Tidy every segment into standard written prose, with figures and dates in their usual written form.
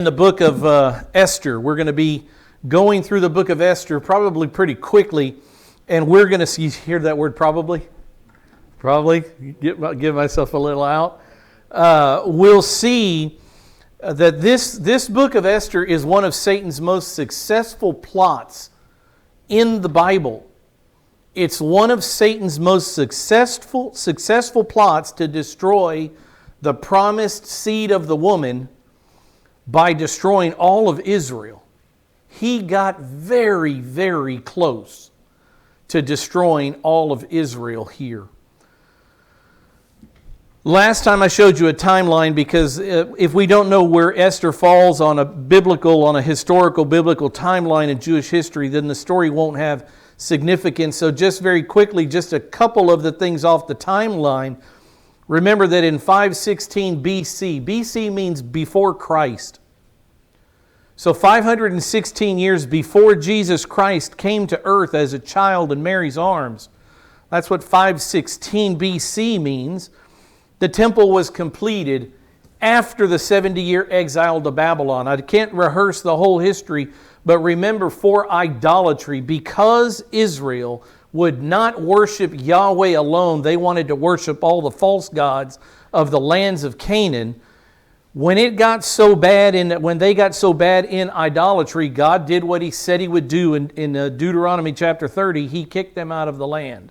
In the book of Esther. We're going to be going through the book of Esther probably pretty quickly, and we're going to see, hear that word probably? Probably, give myself a little out. We'll see that this book of Esther is one of Satan's most successful plots in the Bible. It's one of Satan's most successful plots to destroy the promised seed of the woman by destroying all of Israel. He got very, very close to destroying all of Israel here. Last time I showed you a timeline because if we don't know where Esther falls on a historical biblical timeline in Jewish history, then the story won't have significance. So just very quickly, just a couple of the things off the timeline. Remember that in 516 BC, BC means before Christ. So 516 years before Jesus Christ came to earth as a child in Mary's arms, that's what 516 BC means. The temple was completed after the 70-year exile to Babylon. I can't rehearse the whole history, but remember, for idolatry, because Israel would not worship Yahweh alone, they wanted to worship all the false gods of the lands of Canaan. When they got so bad in idolatry, God did what He said He would do in Deuteronomy chapter 30. He kicked them out of the land.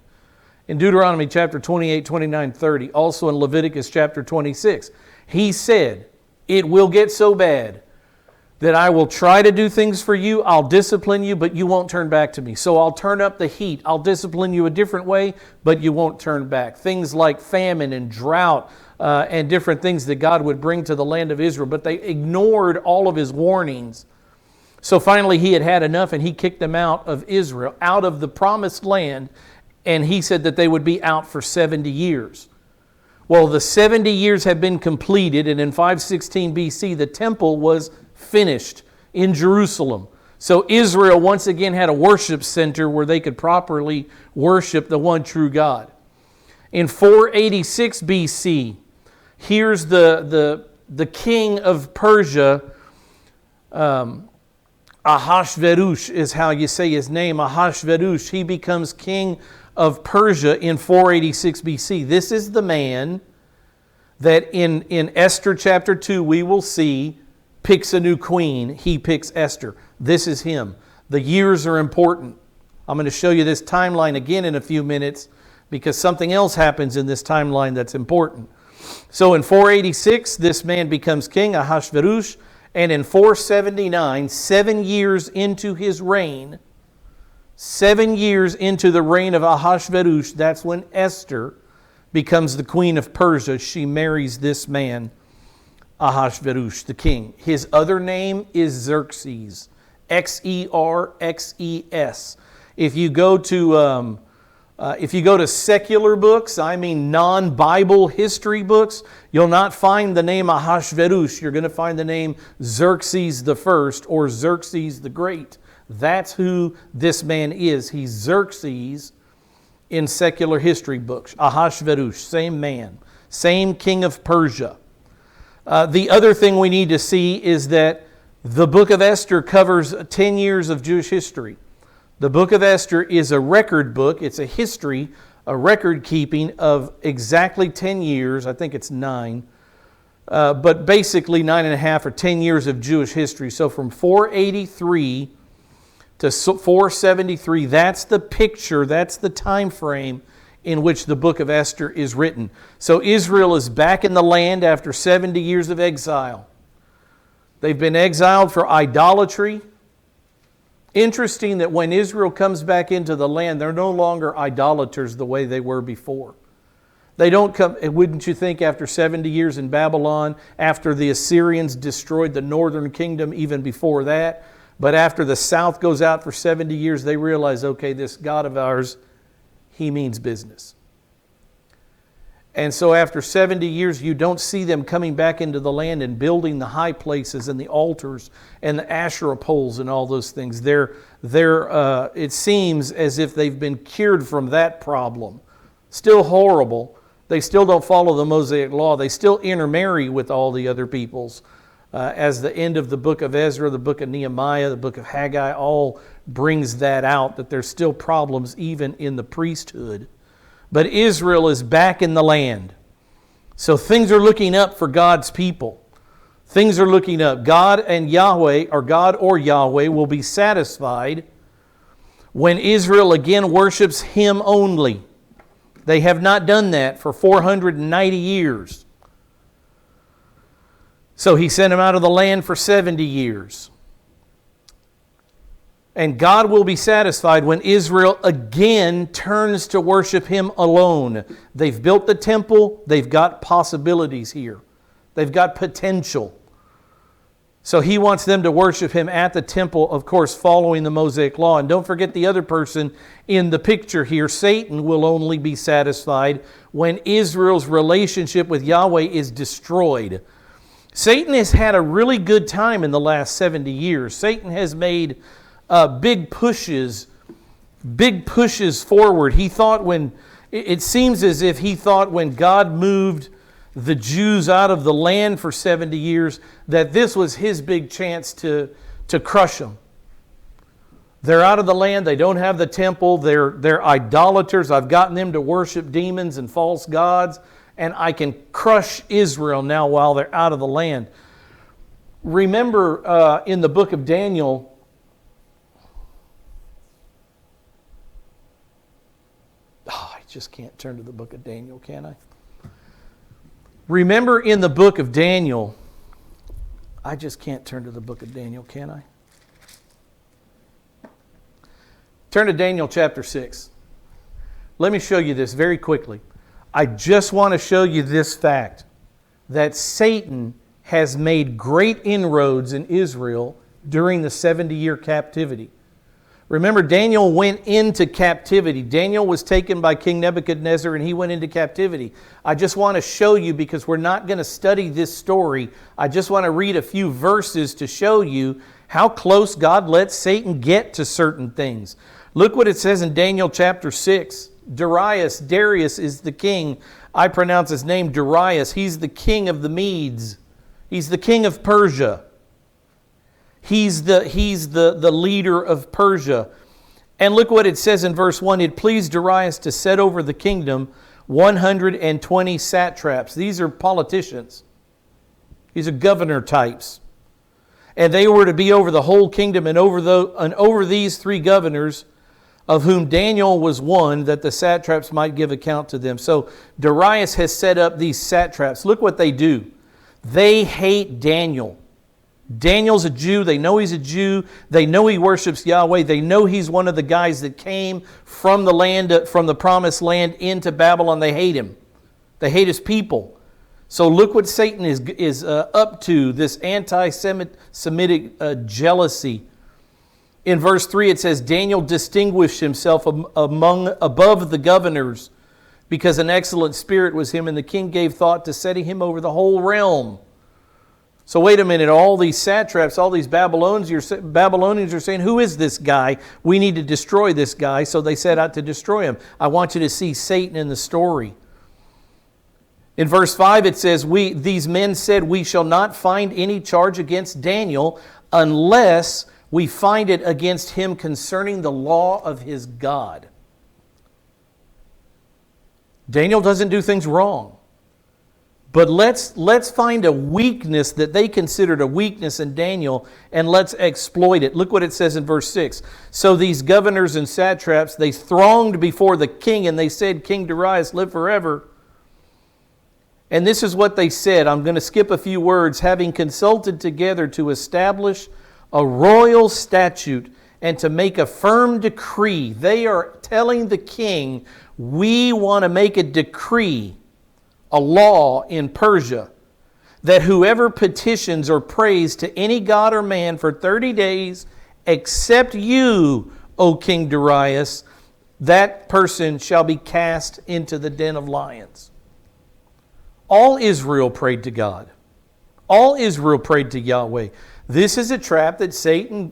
In Deuteronomy chapter 28, 29, 30, also in Leviticus chapter 26, He said, "It will get so bad that I will try to do things for you, I'll discipline you, but you won't turn back to me. So I'll turn up the heat, I'll discipline you a different way, but you won't turn back." Things like famine and drought and different things that God would bring to the land of Israel, but they ignored all of His warnings. So finally He had enough and He kicked them out of Israel, out of the promised land, and He said that they would be out for 70 years. Well, the 70 years have been completed, and in 516 BC the temple was finished in Jerusalem. So Israel once again had a worship center where they could properly worship the one true God. In 486 BC, here's the king of Persia, Ahasuerus is how you say his name, Ahasuerus. He becomes king of Persia in 486 BC. This is the man that in Esther chapter 2 we will see picks a new queen. He picks Esther. This is him. The years are important. I'm going to show you this timeline again in a few minutes because something else happens in this timeline that's important. So in 486, this man becomes king, Ahasuerus, and in 479, 7 years into his reign, 7 years into the reign of Ahasuerus, that's when Esther becomes the queen of Persia. She marries this man, Ahasuerus, the king. His other name is Xerxes, Xerxes. If you go to secular books, I mean non-Bible history books, you'll not find the name Ahasuerus. You're going to find the name Xerxes the First or Xerxes the Great. That's who this man is. He's Xerxes in secular history books. Ahasuerus, same man, same king of Persia. The other thing we need to see is that the book of Esther covers 10 years of Jewish history. The book of Esther is a record book. It's a history, a record keeping of exactly 10 years. I think it's 9. But basically 9.5 or 10 years of Jewish history. So from 483 to 473, that's the picture, that's the time frame in which the book of Esther is written. So Israel is back in the land after 70 years of exile. They've been exiled for idolatry. Interesting that when Israel comes back into the land, they're no longer idolaters the way they were before. They don't come, wouldn't you think, after 70 years in Babylon, after the Assyrians destroyed the northern kingdom even before that, but after the south goes out for 70 years, they realize, okay, this God of ours, He means business. And so after 70 years, you don't see them coming back into the land and building the high places and the altars and the Asherah poles and all those things. It seems as if they've been cured from that problem. Still horrible. They still don't follow the Mosaic law. They still intermarry with all the other peoples. as the end of the book of Ezra, the book of Nehemiah, the book of Haggai, all brings that out, that there's still problems even in the priesthood. But Israel is back in the land. So things are looking up for God's people. Things are looking up. God and Yahweh, or God or Yahweh, will be satisfied when Israel again worships Him only. They have not done that for 490 years. So He sent them out of the land for 70 years. And God will be satisfied when Israel again turns to worship Him alone. They've built the temple. They've got possibilities here. They've got potential. So He wants them to worship Him at the temple, of course, following the Mosaic Law. And don't forget the other person in the picture here. Satan will only be satisfied when Israel's relationship with Yahweh is destroyed. Satan has had a really good time in the last 70 years. Satan has made big pushes forward. He thought it seems as if he thought when God moved the Jews out of the land for 70 years, that this was his big chance to crush them. They're out of the land. They don't have the temple. They're idolaters. I've gotten them to worship demons and false gods, and I can crush Israel now while they're out of the land. Remember in the book of Daniel, I just can't turn to the book of Daniel, can I? Remember in the book of Daniel, I just can't turn to the book of Daniel, can I? Turn to Daniel chapter 6. Let me show you this very quickly. I just want to show you this fact, that Satan has made great inroads in Israel during the 70-year captivity. Remember, Daniel went into captivity. Daniel was taken by King Nebuchadnezzar and he went into captivity. I just want to show you, because we're not going to study this story, I just want to read a few verses to show you how close God lets Satan get to certain things. Look what it says in Daniel chapter 6. Darius is the king. I pronounce his name Darius. He's the king of the Medes. He's the king of Persia. He's the leader of Persia. And look what it says in verse 1. It pleased Darius to set over the kingdom 120 satraps. These are politicians. These are governor types. And they were to be over the whole kingdom, and over these three governors, of whom Daniel was one, that the satraps might give account to them. So Darius has set up these satraps. Look what they do. They hate Daniel. Daniel's a Jew. They know he's a Jew. They know he worships Yahweh. They know he's one of the guys that came from the land, from the promised land into Babylon. They hate him. They hate his people. So look what Satan is up to, this anti-Semitic jealousy. In verse 3 it says, Daniel distinguished himself above the governors because an excellent spirit was him, and the king gave thought to setting him over the whole realm. So wait a minute, all these satraps, all these Babylonians are saying, who is this guy? We need to destroy this guy. So they set out to destroy him. I want you to see Satan in the story. In verse 5 it says, these men said, we shall not find any charge against Daniel unless we find it against him concerning the law of his God. Daniel doesn't do things wrong. But let's find a weakness that they considered a weakness in Daniel, and let's exploit it. Look what it says in verse 6. So these governors and satraps, they thronged before the king, and they said, King Darius, live forever. And this is what they said. I'm going to skip a few words. Having consulted together to establish a royal statute and to make a firm decree. They are telling the king, we want to make a decree, a law in Persia, that whoever petitions or prays to any god or man for 30 days, except you, O King Darius, that person shall be cast into the den of lions. All Israel prayed to God. All Israel prayed to Yahweh. This is a trap that Satan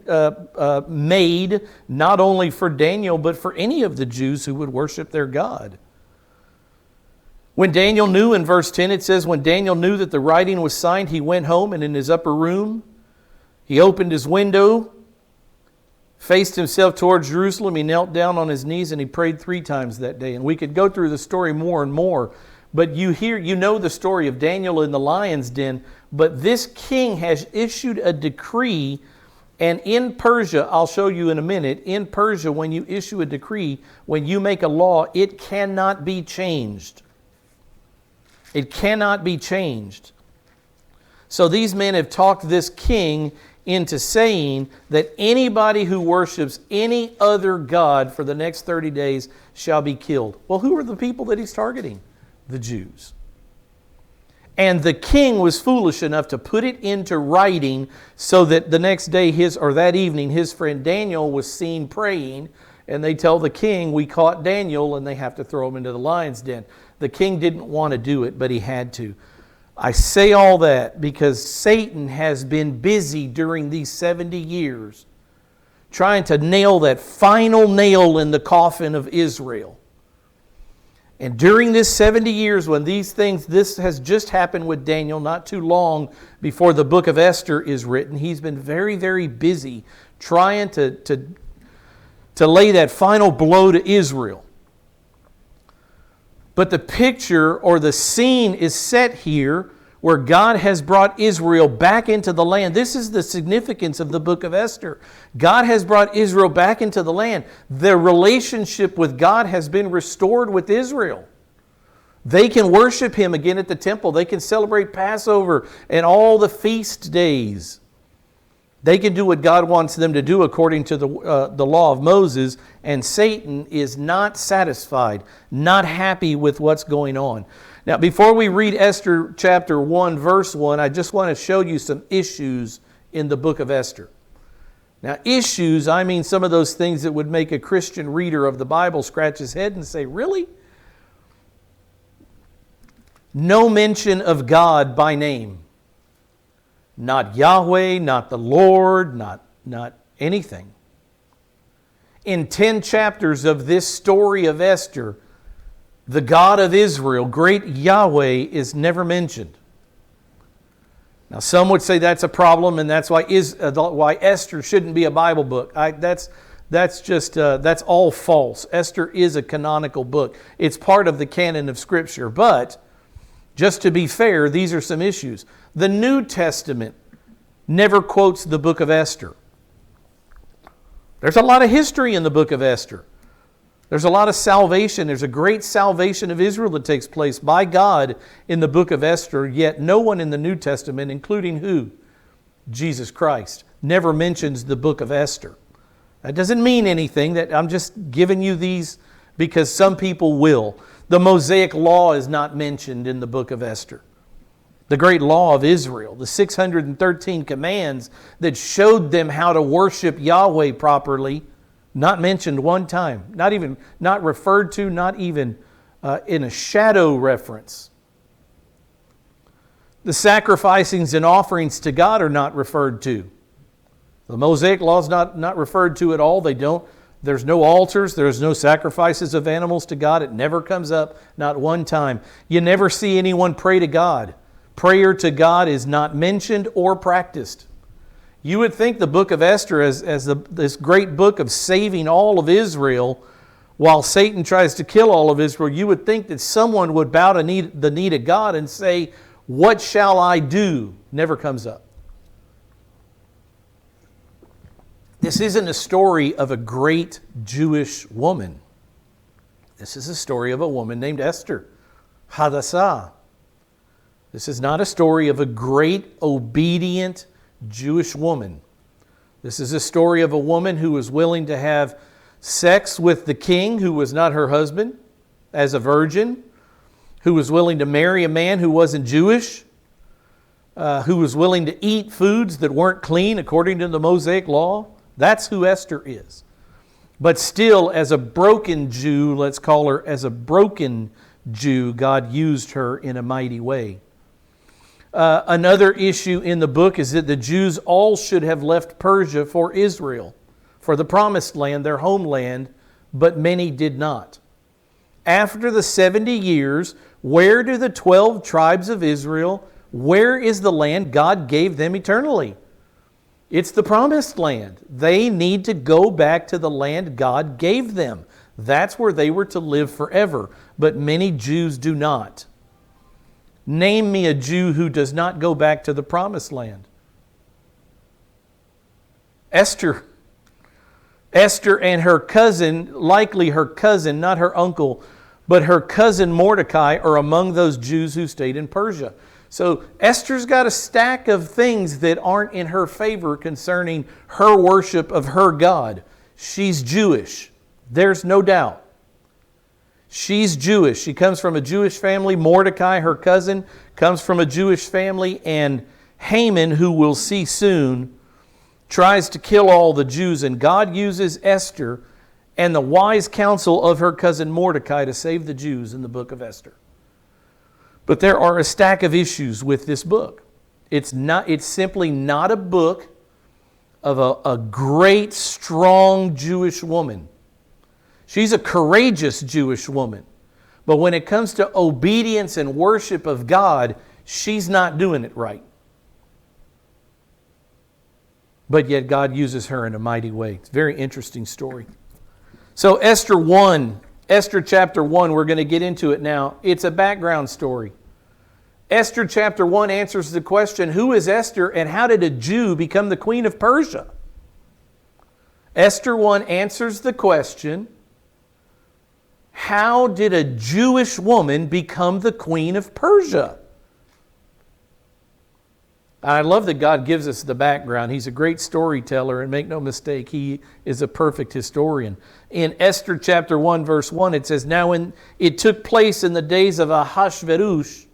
made not only for Daniel, but for any of the Jews who would worship their God. When Daniel knew, in verse 10 it says, when Daniel knew that the writing was signed, he went home, and in his upper room he opened his window, faced himself towards Jerusalem. He knelt down on his knees and he prayed 3 times that day. And we could go through the story more and more, but you know the story of Daniel in the lion's den. But this king has issued a decree, and in Persia, I'll show you in a minute, in Persia, when you issue a decree, when you make a law, it cannot be changed. It cannot be changed. So these men have talked this king into saying that anybody who worships any other god for the next 30 days shall be killed. Well, who are the people that he's targeting? The Jews. And the king was foolish enough to put it into writing so that the next day, that evening, his friend Daniel was seen praying, and they tell the king, we caught Daniel, and they have to throw him into the lion's den. The king didn't want to do it, but he had to. I say all that because Satan has been busy during these 70 years trying to nail that final nail in the coffin of Israel. And during this 70 years when this has just happened with Daniel, not too long before the book of Esther is written, he's been very, very busy trying to lay that final blow to Israel. But the picture or the scene is set here where God has brought Israel back into the land. This is the significance of the book of Esther. God has brought Israel back into the land. Their relationship with God has been restored with Israel. They can worship Him again at the temple. They can celebrate Passover and all the feast days. They can do what God wants them to do according to the law of Moses, and Satan is not satisfied, not happy with what's going on. Now, before we read Esther chapter 1, verse 1, I just want to show you some issues in the book of Esther. Now, issues, I mean some of those things that would make a Christian reader of the Bible scratch his head and say, really? No mention of God by name. Not Yahweh, not the Lord, not anything. In 10 chapters of this story of Esther, the God of Israel, great Yahweh, is never mentioned. Now, some would say that's a problem, and that's why Esther shouldn't be a Bible book. That's all false. Esther is a canonical book. It's part of the canon of Scripture. But just to be fair, these are some issues. The New Testament never quotes the book of Esther. There's a lot of history in the book of Esther. There's a lot of salvation. There's a great salvation of Israel that takes place by God in the book of Esther, yet no one in the New Testament, including who? Jesus Christ, never mentions the book of Esther. That doesn't mean anything. That I'm just giving you these because some people will. The Mosaic Law is not mentioned in the book of Esther. The great law of Israel, the 613 commands that showed them how to worship Yahweh properly, not mentioned one time, not referred to, not even in a shadow reference. The sacrificings and offerings to God are not referred to. The Mosaic Law is not referred to at all. There's no altars. There's no sacrifices of animals to God. It never comes up, not one time. You never see anyone pray to God. Prayer to God is not mentioned or practiced. You would think the book of Esther, as this great book of saving all of Israel, while Satan tries to kill all of Israel, you would think that someone would bow to the need of God and say, "What shall I do?" Never comes up. This isn't a story of a great Jewish woman. This is a story of a woman named Esther, Hadassah. This is not a story of a great, obedient Jewish woman. This is a story of a woman who was willing to have sex with the king who was not her husband as a virgin, who was willing to marry a man who wasn't Jewish, who was willing to eat foods that weren't clean according to the Mosaic Law. That's who Esther is. But still, as a broken Jew, let's call her as a broken Jew, God used her in a mighty way. Another issue in the book is that the Jews all should have left Persia for Israel, for the promised land, their homeland, but many did not. After the 70 years, Where do the 12 tribes of Israel, where is the land God gave them eternally? It's the promised land. They need to go back to the land God gave them. That's where they were to live forever. But many Jews do not. Name me a Jew who does not go back to the promised land. Esther. Esther and her cousin, likely her cousin, not her uncle, but her cousin Mordecai are among those Jews who stayed in Persia. So Esther's got a stack of things that aren't in her favor concerning her worship of her God. She's Jewish. There's no doubt. She's Jewish. She comes from a Jewish family. Mordecai, her cousin, comes from a Jewish family. And Haman, who we'll see soon, tries to kill all the Jews. And God uses Esther and the wise counsel of her cousin Mordecai to save the Jews in the book of Esther. But there are a stack of issues with this book. It's simply not a book of a great, strong Jewish woman. She's a courageous Jewish woman. But when it comes to obedience and worship of God, she's not doing it right. But yet God uses her in a mighty way. It's a very interesting story. So Esther 1, Esther chapter 1, we're going to get into it now. It's a background story. Esther chapter 1 answers the question, who is Esther and how did a Jew become the queen of Persia? Esther 1 answers the question, how did a Jewish woman become the queen of Persia? I love that God gives us the background. He's a great storyteller, and make no mistake, he is a perfect historian. In Esther chapter 1, verse 1, it says, now when it took place in the days of Ahasuerus,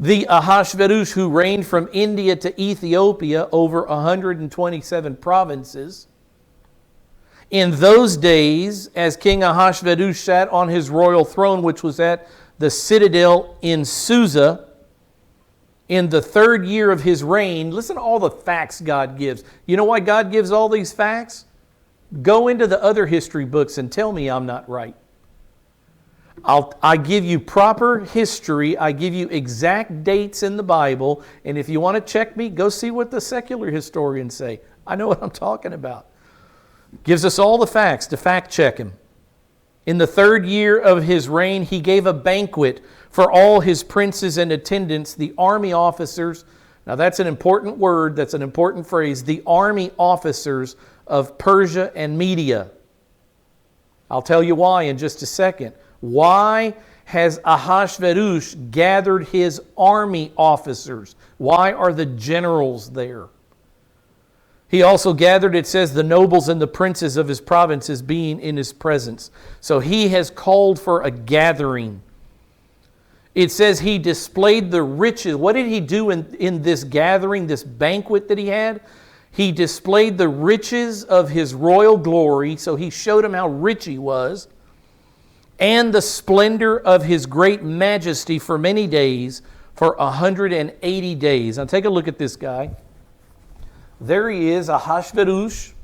the Ahasuerus who reigned from India to Ethiopia over 127 provinces. In those days, as King Ahasuerus sat on his royal throne, which was at the citadel in Susa, in the 3rd year of his reign, listen to all the facts God gives. You know why God gives all these facts? Go into the other history books and tell me I'm not right. I give you proper history. I give you exact dates in the Bible. And if you want to check me, go see what the secular historians say. I know what I'm talking about. Gives us all the facts to fact check him. In the 3rd year of his reign, he gave a banquet for all his princes and attendants, the army officers. Now that's an important word, that's an important phrase. The army officers of Persia and Media. I'll tell you why in just a second. Why has Ahasuerus gathered his army officers? Why are the generals there? He also gathered, it says, the nobles and the princes of his provinces being in his presence. So he has called for a gathering. It says he displayed the riches. What did he do in this gathering, this banquet that he had? He displayed the riches of his royal glory. So he showed them how rich he was. And the splendor of his great majesty for many days, for 180 days. Now take a look at this guy. There he is, Ahasuerus,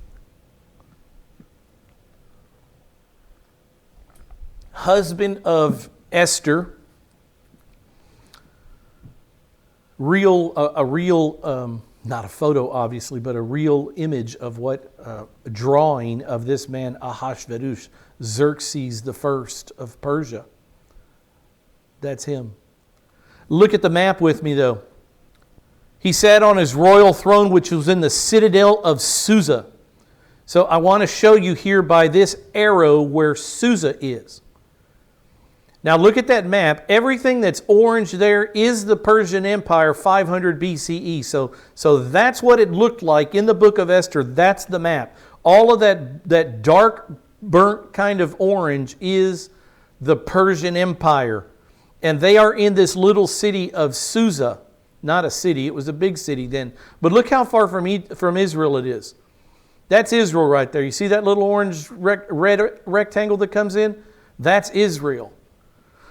husband of Esther. Not a photo obviously, but a real image of what, a drawing of this man Ahasuerus, Xerxes the first of Persia. That's him. Look at the map with me though. He sat on his royal throne, which was in the citadel of Susa. So I want to show you here by this arrow where Susa is. Now look at that map. Everything that's orange there is the Persian Empire, 500 BCE. So that's what it looked like in the book of Esther. That's the map. All of that dark, burnt kind of orange is the Persian Empire. And they are in this little city of Susa. Not a city, it was a big city then. But look how far from Israel it is. That's Israel right there. You see that little orange red rectangle that comes in? That's Israel.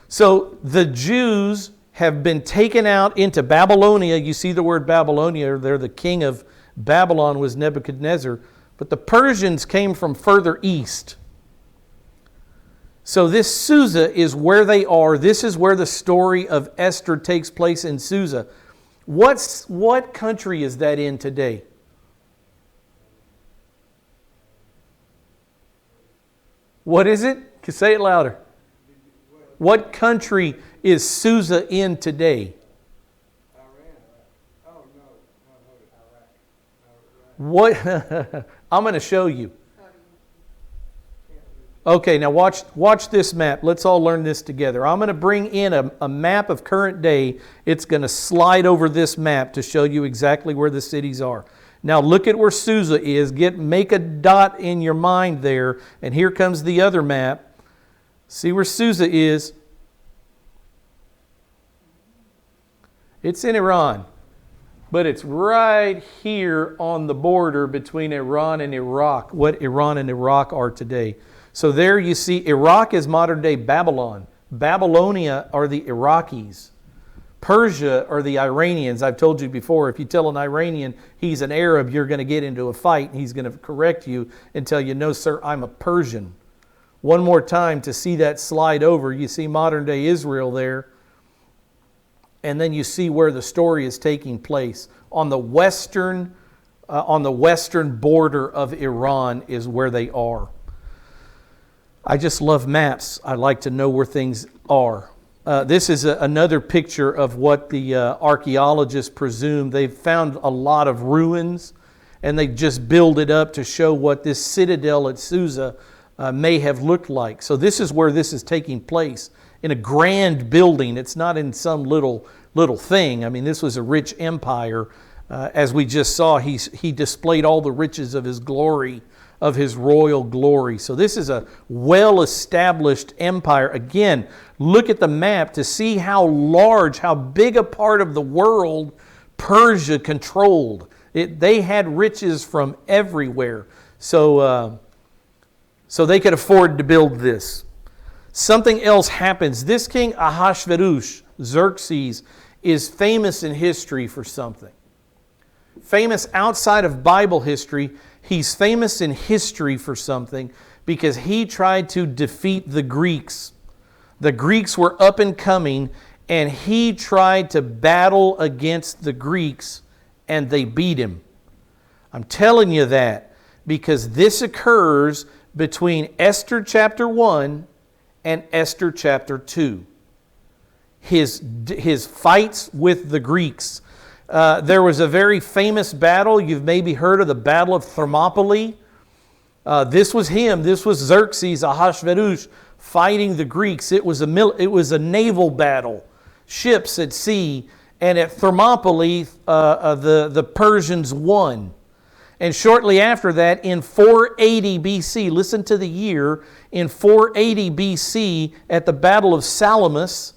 So the Jews have been taken out into Babylonia. You see the word Babylonia there. The king of Babylon was Nebuchadnezzar. But the Persians came from further east. So this Susa is where they are. This is where the story of Esther takes place in Susa. What country is that in today? What is it? Say it louder. What country is Susa in today? What? I'm going to show you. Okay, now watch this map. Let's all learn this together. I'm going to bring in a map of current day. It's going to slide over this map to show you exactly where the cities are. Now look at where Susa is. Make a dot in your mind there. And here comes the other map. See where Susa is. It's in Iran. But it's right here on the border between Iran and Iraq, what Iran and Iraq are today. So there you see, Iraq is modern-day Babylon. Babylonia are the Iraqis. Persia are the Iranians. I've told you before, if you tell an Iranian he's an Arab, you're going to get into a fight. He's going to correct you and tell you, no, sir, I'm a Persian. One more time to see that slide over. You see modern-day Israel there. And then you see where the story is taking place. On the western border of Iran is where they are. I just love maps. I like to know where things are. This is another picture of what the archaeologists presume. They've found a lot of ruins, and they just build it up to show what this citadel at Susa may have looked like. So this is where this is taking place, in a grand building. It's not in some little thing. I mean, this was a rich empire. As we just saw, he displayed all the riches of his glory, of his royal glory. So this is a well-established empire. Again, look at the map to see how large, how big a part of the world Persia controlled. They had riches from everywhere. So they could afford to build this. Something else happens. This king Ahasuerus, Xerxes, is famous in history for something. Famous outside of Bible history, he's famous in history for something because he tried to defeat the Greeks. The Greeks were up and coming, and he tried to battle against the Greeks, and they beat him. I'm telling you that because this occurs between Esther chapter 1 and Esther chapter 2. His fights with the Greeks. There was a very famous battle. You've maybe heard of the Battle of Thermopylae. This was him. This was Xerxes, Ahasuerus, fighting the Greeks. It was a naval battle, ships at sea, and at Thermopylae, the Persians won. And shortly after that, in 480 BC, listen to the year, in 480 BC, at the Battle of Salamis,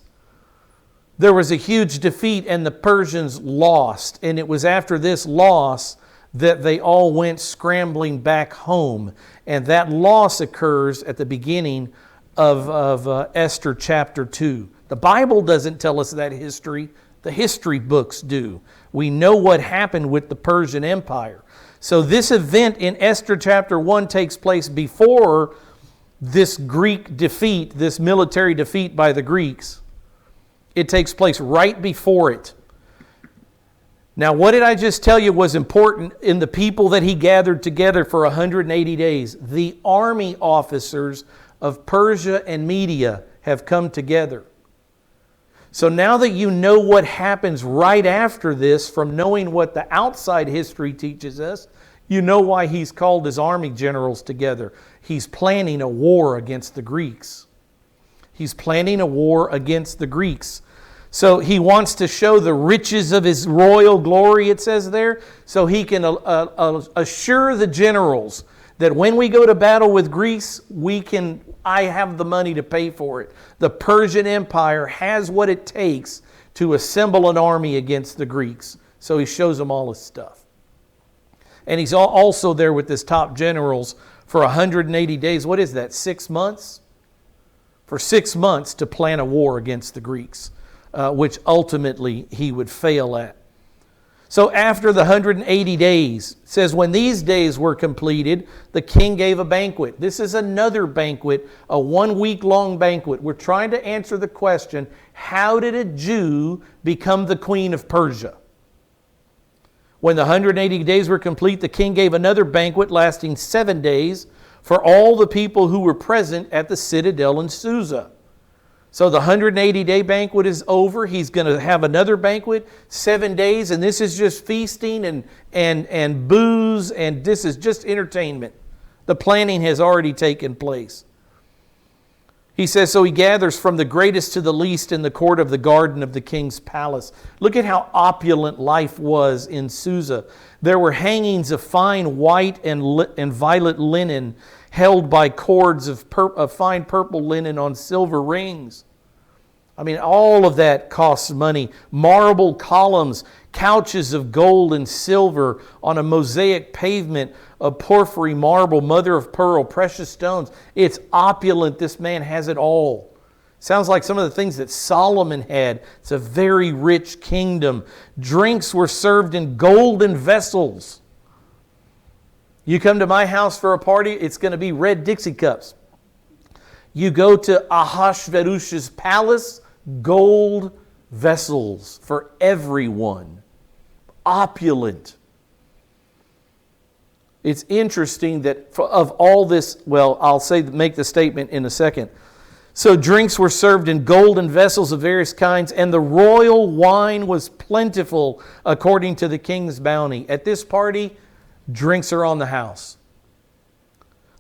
there was a huge defeat and the Persians lost. And it was after this loss that they all went scrambling back home. And that loss occurs at the beginning of Esther chapter 2. The Bible doesn't tell us that history. The history books do. We know what happened with the Persian Empire. So this event in Esther chapter 1 takes place before this Greek defeat, this military defeat by the Greeks. It takes place right before it. Now, what did I just tell you was important in the people that he gathered together for 180 days? The army officers of Persia and Media have come together. So now that you know what happens right after this, from knowing what the outside history teaches us, you know why he's called his army generals together. He's planning a war against the Greeks. He's planning a war against the Greeks. So he wants to show the riches of his royal glory, it says there, so he can assure the generals that when we go to battle with Greece, I have the money to pay for it. The Persian Empire has what it takes to assemble an army against the Greeks. So he shows them all his stuff. And he's also there with his top generals for 180 days. What is that, 6 months? For 6 months to plan a war against the Greeks, which ultimately he would fail at. So after the 180 days, it says, when these days were completed, the king gave a banquet. This is another banquet, a 1 week long banquet. We're trying to answer the question, how did a Jew become the queen of Persia? When the 180 days were complete, the king gave another banquet lasting 7 days for all the people who were present at the citadel in Susa. So the 180-day banquet is over. He's going to have another banquet, 7 days, and this is just feasting and booze, and this is just entertainment. The planning has already taken place. He says, so he gathers from the greatest to the least in the court of the garden of the king's palace. Look at how opulent life was in Susa. There were hangings of fine white and violet linen, held by cords of fine purple linen on silver rings. I mean, all of that costs money. Marble columns, couches of gold and silver on a mosaic pavement of porphyry marble, mother of pearl, precious stones. It's opulent. This man has it all. Sounds like some of the things that Solomon had. It's a very rich kingdom. Drinks were served in golden vessels. You come to my house for a party, it's going to be red Dixie cups. You go to Ahasuerus's palace, gold vessels for everyone. Opulent. It's interesting that of all this, well, I'll make the statement in a second. So drinks were served in golden vessels of various kinds, and the royal wine was plentiful according to the king's bounty. At this party, drinks are on the house.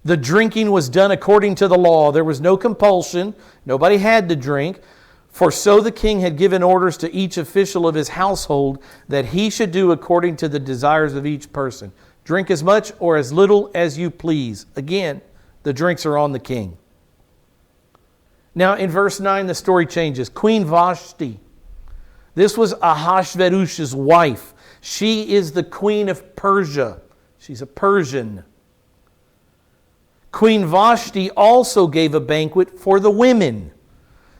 The drinking was done according to the law. There was no compulsion. Nobody had to drink. For so the king had given orders to each official of his household that he should do according to the desires of each person. Drink as much or as little as you please. Again, the drinks are on the king. Now in verse 9 the story changes. Queen Vashti. This was Ahasuerus's wife. She is the queen of Persia. She's a Persian. Queen Vashti also gave a banquet for the women.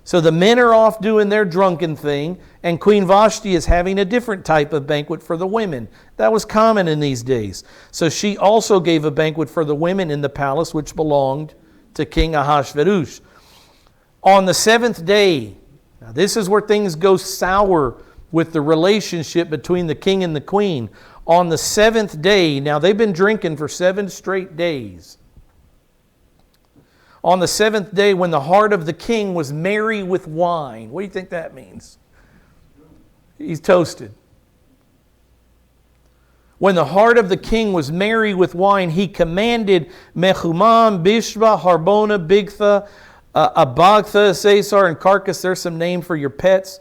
So the men are off doing their drunken thing, and Queen Vashti is having a different type of banquet for the women. That was common in these days. So she also gave a banquet for the women in the palace which belonged to King Ahasuerus. On the 7th day, now this is where things go sour with the relationship between the king and the queen. On the 7th day, now they've been drinking for 7 straight days. On the 7th day, when the heart of the king was merry with wine. What do you think that means? He's toasted. When the heart of the king was merry with wine, he commanded Mehumam, Bishba, Harbona, Bigtha, Abagtha, Sesar, and Carcass. There's some name for your pets.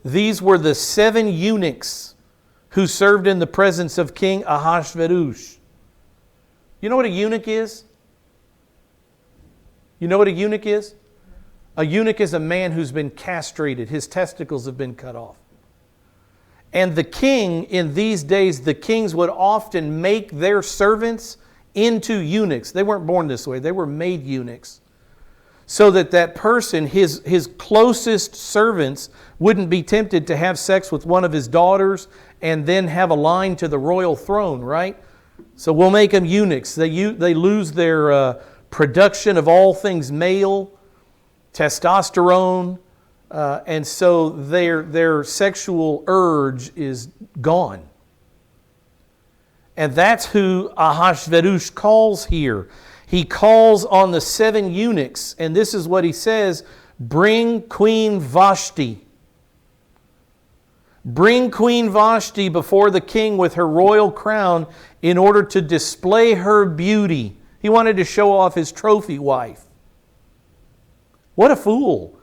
These were the 7 eunuchs who served in the presence of King Ahasuerus. You know what a eunuch is? You know what a eunuch is? A eunuch is a man who's been castrated. His testicles have been cut off. And the king, in these days, the kings would often make their servants into eunuchs. They weren't born this way. They were made eunuchs. So that person, his closest servants, wouldn't be tempted to have sex with one of his daughters and then have a line to the royal throne, right? So we'll make them eunuchs. They lose their production of all things male, testosterone, and so their sexual urge is gone. And that's who Ahasuerus calls here. He calls on the 7 eunuchs, and this is what he says: bring Queen Vashti. Bring Queen Vashti before the king with her royal crown in order to display her beauty. He wanted to show off his trophy wife. What a fool.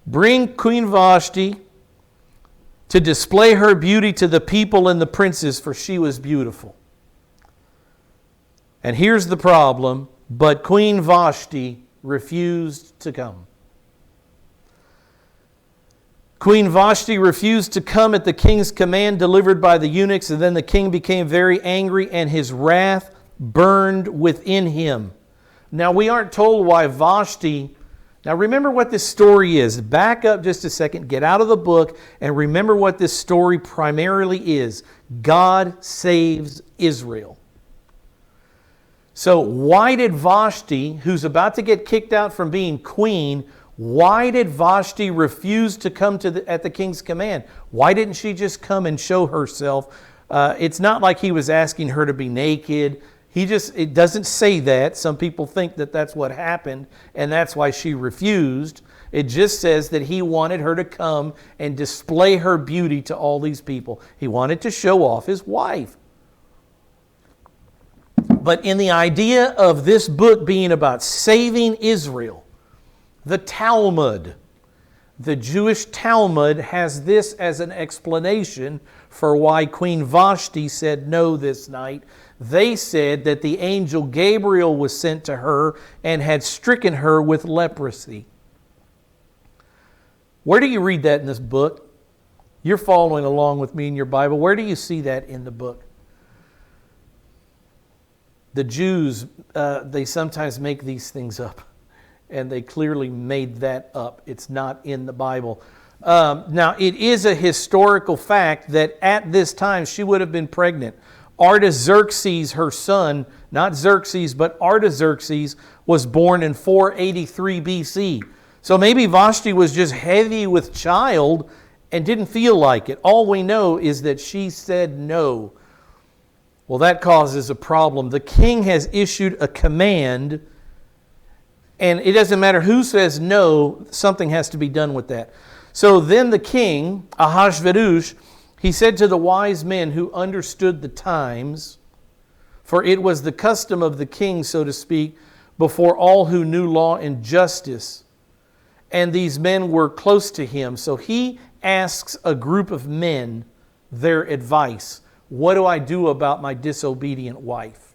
Bring Queen Vashti to display her beauty to the people and the princes, for she was beautiful. And here's the problem, but Queen Vashti refused to come. Queen Vashti refused to come at the king's command delivered by the eunuchs, and then the king became very angry, and his wrath burned within him. Now, we aren't told why Vashti Now remember what this story is. Back up just a second, get out of the book, and remember what this story primarily is. God saves Israel. So why did Vashti, who's about to get kicked out from being queen, why did Vashti refuse to come at the king's command? Why didn't she just come and show herself? It's not like he was asking her to be naked. It doesn't say that. Some people think that that's what happened, and that's why she refused. It just says that he wanted her to come and display her beauty to all these people. He wanted to show off his wife. But in the idea of this book being about saving Israel, the Talmud, the Jewish Talmud has this as an explanation for why Queen Vashti said no this night. They said that the angel Gabriel was sent to her and had stricken her with leprosy. Where do you read that in this book? You're following along with me in your Bible. Where do you see that in the book? The Jews, they sometimes make these things up. And they clearly made that up. It's not in the Bible. Now, it is a historical fact that at this time she would have been pregnant. Artaxerxes, her son, not Xerxes, but Artaxerxes, was born in 483 BC. So maybe Vashti was just heavy with child and didn't feel like it. All we know is that she said no. Well, that causes a problem. The king has issued a command, and it doesn't matter who says no, something has to be done with that. So then the king, Ahasuerus, he said to the wise men who understood the times, for it was the custom of the king, so to speak, before all who knew law and justice. And these men were close to him. So he asks a group of men their advice. What do I do about my disobedient wife?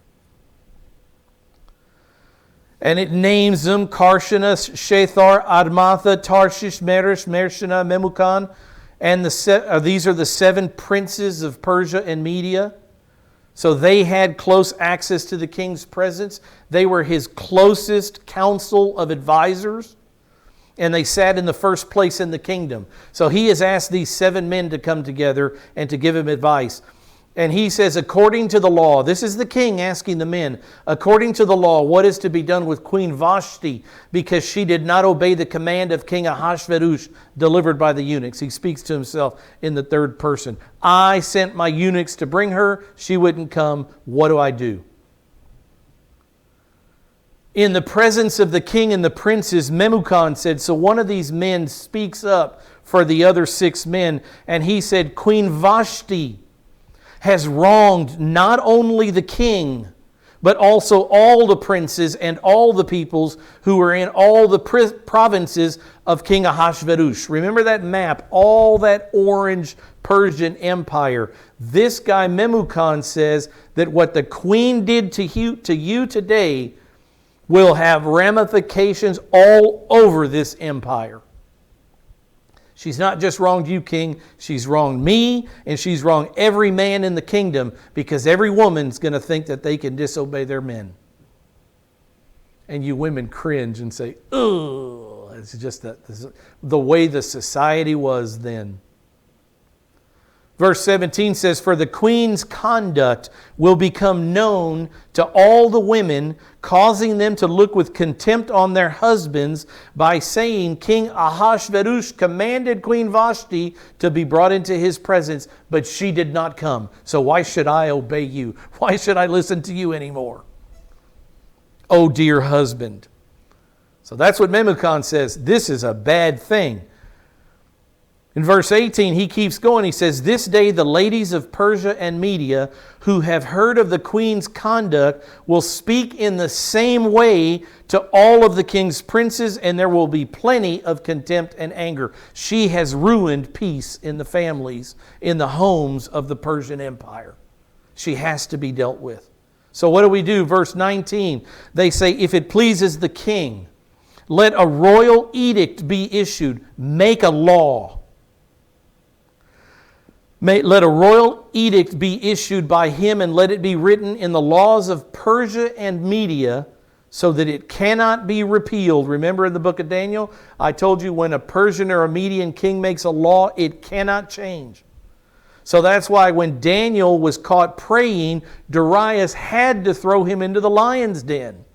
And it names them Karshena, Shethar, Admatha, Tarshish, Meresh, Mershana, Memucan. And these are the 7 princes of Persia and Media. So they had close access to the king's presence. They were his closest council of advisors. And they sat in the first place in the kingdom. So he has asked these 7 men to come together and to give him advice. And he says, according to the law, this is the king asking the men, according to the law, what is to be done with Queen Vashti because she did not obey the command of King Ahasuerus delivered by the eunuchs? He speaks to himself in the third person. I sent my eunuchs to bring her. She wouldn't come. What do I do? In the presence of the king and the princes, Memucan said, so one of these men speaks up for the other 6 men. And he said, Queen Vashti has wronged not only the king, but also all the princes and all the peoples who were in all the provinces of King Ahasuerus. Remember that map, all that orange Persian Empire. This guy Memucan says that what the queen did to you today will have ramifications all over this empire. She's not just wronged you, king. She's wronged me, and she's wronged every man in the kingdom because every woman's going to think that they can disobey their men. And you women cringe and say, ugh. It's just the way the society was then. Verse 17 says, for the queen's conduct will become known to all the women, causing them to look with contempt on their husbands by saying, King Ahasuerus commanded Queen Vashti to be brought into his presence, but she did not come. So why should I obey you? Why should I listen to you anymore? Oh, dear husband. So that's what Memucan says. This is a bad thing. In verse 18, he keeps going. He says, this day the ladies of Persia and Media who have heard of the queen's conduct will speak in the same way to all of the king's princes, and there will be plenty of contempt and anger. She has ruined peace in the families, in the homes of the Persian Empire. She has to be dealt with. So what do? Verse 19, they say, if it pleases the king, let a royal edict be issued. Make a law. Let a royal edict be issued by him, and let it be written in the laws of Persia and Media, so that it cannot be repealed. Remember in the book of Daniel, I told you when a Persian or a Median king makes a law, it cannot change. So that's why when Daniel was caught praying, Darius had to throw him into the lion's den.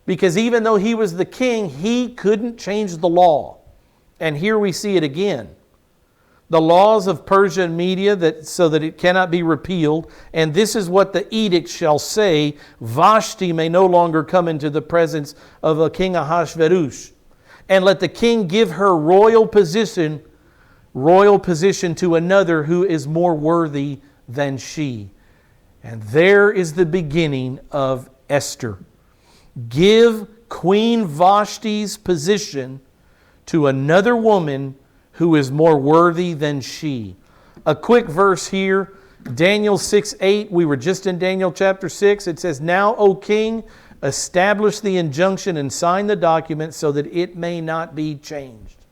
Because even though he was the king, he couldn't change the law. And here we see it again. The laws of Persia and Media, so that it cannot be repealed. And this is what the edict shall say: Vashti may no longer come into the presence of a king Ahasuerus. And let the king give her royal position to another who is more worthy than she. And there is the beginning of Esther. Give Queen Vashti's position to another woman who is more worthy than she. A quick verse here, Daniel 6:8. We were just in Daniel chapter 6. It says, "Now, O king, establish the injunction and sign the document so that it may not be changed."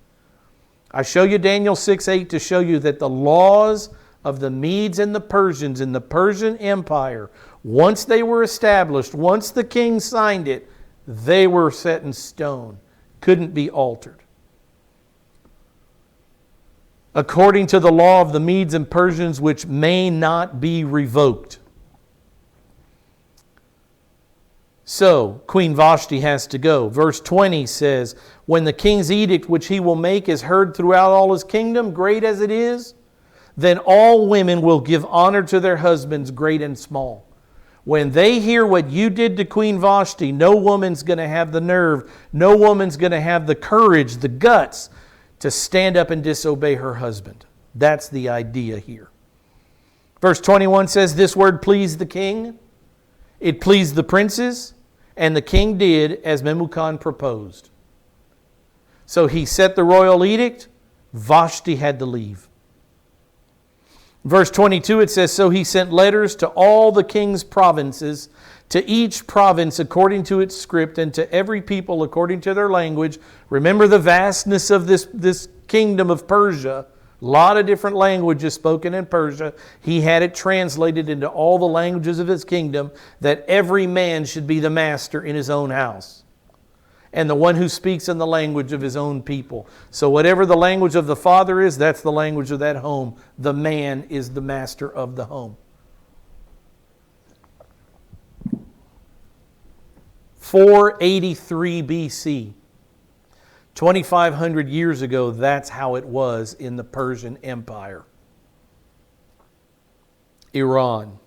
I show you Daniel 6:8 to show you that the laws of the Medes and the Persians in the Persian Empire, once they were established, once the king signed it, they were set in stone. Couldn't be altered. According to the law of the Medes and Persians, which may not be revoked. So, Queen Vashti has to go. Verse 20 says, "When the king's edict which he will make is heard throughout all his kingdom, great as it is, then all women will give honor to their husbands, great and small." When they hear what you did to Queen Vashti, no woman's going to have the nerve, no woman's going to have the courage, the guts to stand up and disobey her husband. That's the idea here. Verse 21 says, "This word pleased the king, it pleased the princes, and the king did as Memucan proposed." So he set the royal edict. Vashti had to leave. Verse 22, it says, "So he sent letters to all the king's provinces, to each province according to its script, and to every people according to their language." Remember the vastness of this kingdom of Persia. A lot of different languages spoken in Persia. He had it translated into all the languages of his kingdom, that every man should be the master in his own house, and the one who speaks in the language of his own people. So whatever the language of the father is, that's the language of that home. The man is the master of the home. 483 BC. 2,500 years ago, that's how it was in the Persian Empire. Iran.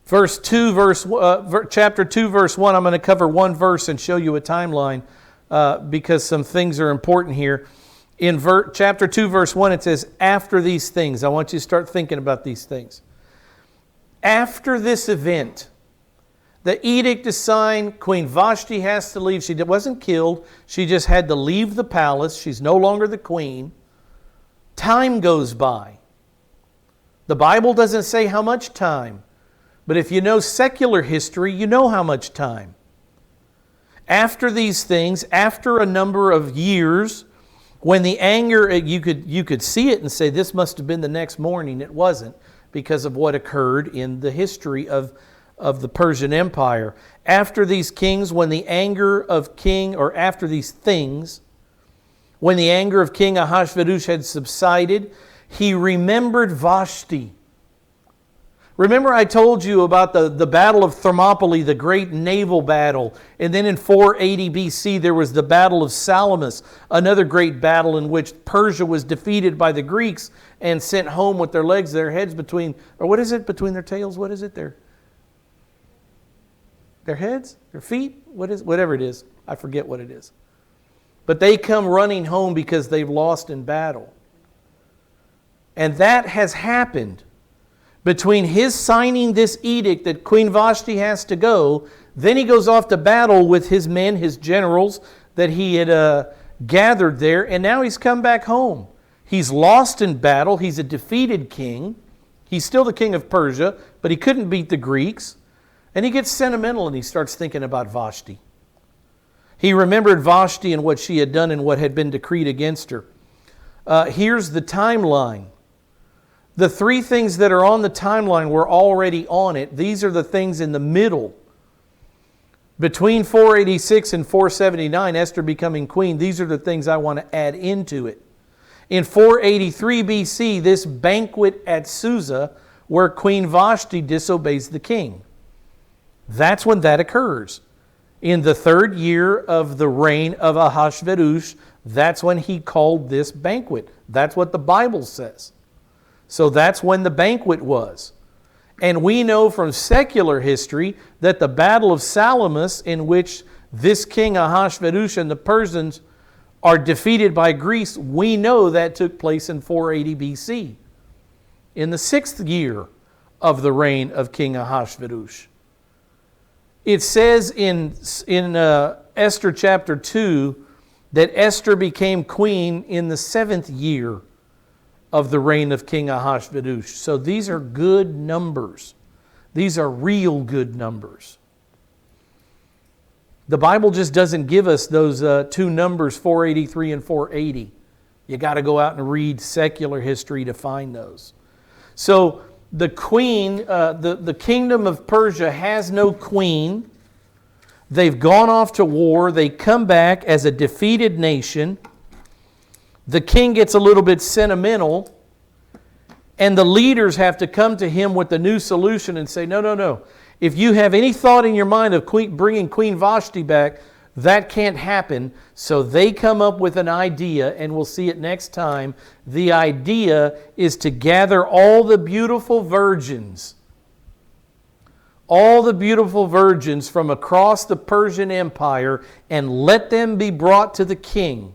Chapter 2, verse 1, I'm going to cover one verse and show you a timeline because some things are important here. In chapter 2, verse 1, it says, "After these things." I want you to start thinking about these things. After this event, the edict is signed. Queen Vashti has to leave. She wasn't killed. She just had to leave the palace. She's no longer the queen. Time goes by. The Bible doesn't say how much time. But if you know secular history, you know how much time. After these things, after a number of years, when the anger, you could see it and say, this must have been the next morning. It wasn't, because of what occurred in the history of the Persian Empire. After these kings, when the anger of king, or after these things, when the anger of King Ahasuerus had subsided, he remembered Vashti. Remember I told you about the Battle of Thermopylae, the great naval battle. And then in 480 BC there was the Battle of Salamis, another great battle in which Persia was defeated by the Greeks and sent home with their legs, their heads between, or what is it, between their tails? What is it? Their heads? Their feet? Whatever it is. I forget what it is. But they come running home because they've lost in battle. And that has happened. Between his signing this edict that Queen Vashti has to go, then he goes off to battle with his men, his generals that he had gathered there, and now he's come back home. He's lost in battle. He's a defeated king. He's still the king of Persia, but he couldn't beat the Greeks. And he gets sentimental and he starts thinking about Vashti. He remembered Vashti and what she had done and what had been decreed against her. Here's the timeline. The three things that are on the timeline were already on it. These are the things in the middle. Between 486 and 479, Esther becoming queen, these are the things I want to add into it. In 483 BC, this banquet at Susa, where Queen Vashti disobeys the king. That's when that occurs. In the 3rd year of the reign of Ahasuerus, that's when he called this banquet. That's what the Bible says. So that's when the banquet was. And we know from secular history that the Battle of Salamis, in which this king Ahasuerus and the Persians are defeated by Greece, we know that took place in 480 BC, in the 6th year of the reign of King Ahasuerus. It says in Esther chapter 2 that Esther became queen in the 7th year of the reign of King Ahasuerus. So these are good numbers. These are real good numbers. The Bible just doesn't give us those two numbers, 483 and 480. You got to go out and read secular history to find those. So the queen, the kingdom of Persia has no queen. They've gone off to war. They come back as a defeated nation. The king gets a little bit sentimental, and the leaders have to come to him with a new solution and say, no. If you have any thought in your mind of bringing Queen Vashti back, that can't happen. So they come up with an idea, and we'll see it next time. The idea is to gather all the beautiful virgins from across the Persian Empire and let them be brought to the king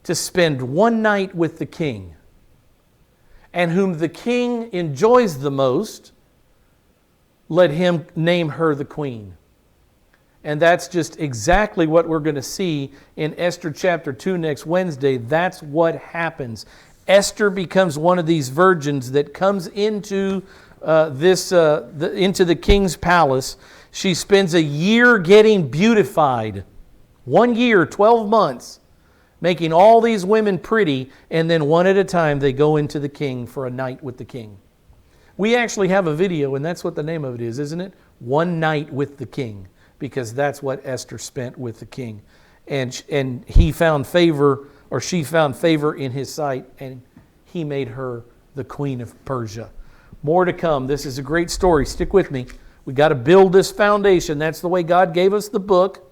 to spend one night with the king. And whom the king enjoys the most, let him name her the queen. And that's just exactly what we're going to see in Esther chapter 2 next Wednesday. That's what happens. Esther becomes one of these virgins that comes into into the king's palace. She spends a year getting beautified. 1 year, 12 months, making all these women pretty, and then one at a time they go into the king for a night with the king. We actually have a video, and that's what the name of it is, isn't it? One Night with the King, because that's what Esther spent with the king. And he found favor, or she found favor in his sight, and he made her the queen of Persia. More to come. This is a great story. Stick with me. We got to build this foundation. That's the way God gave us the book.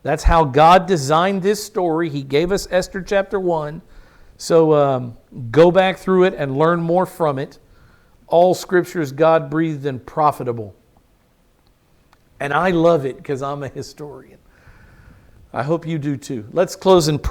That's how God designed this story. He gave us Esther chapter 1. So go back through it and learn more from it. All Scripture is God-breathed and profitable. And I love it because I'm a historian. I hope you do too. Let's close in prayer.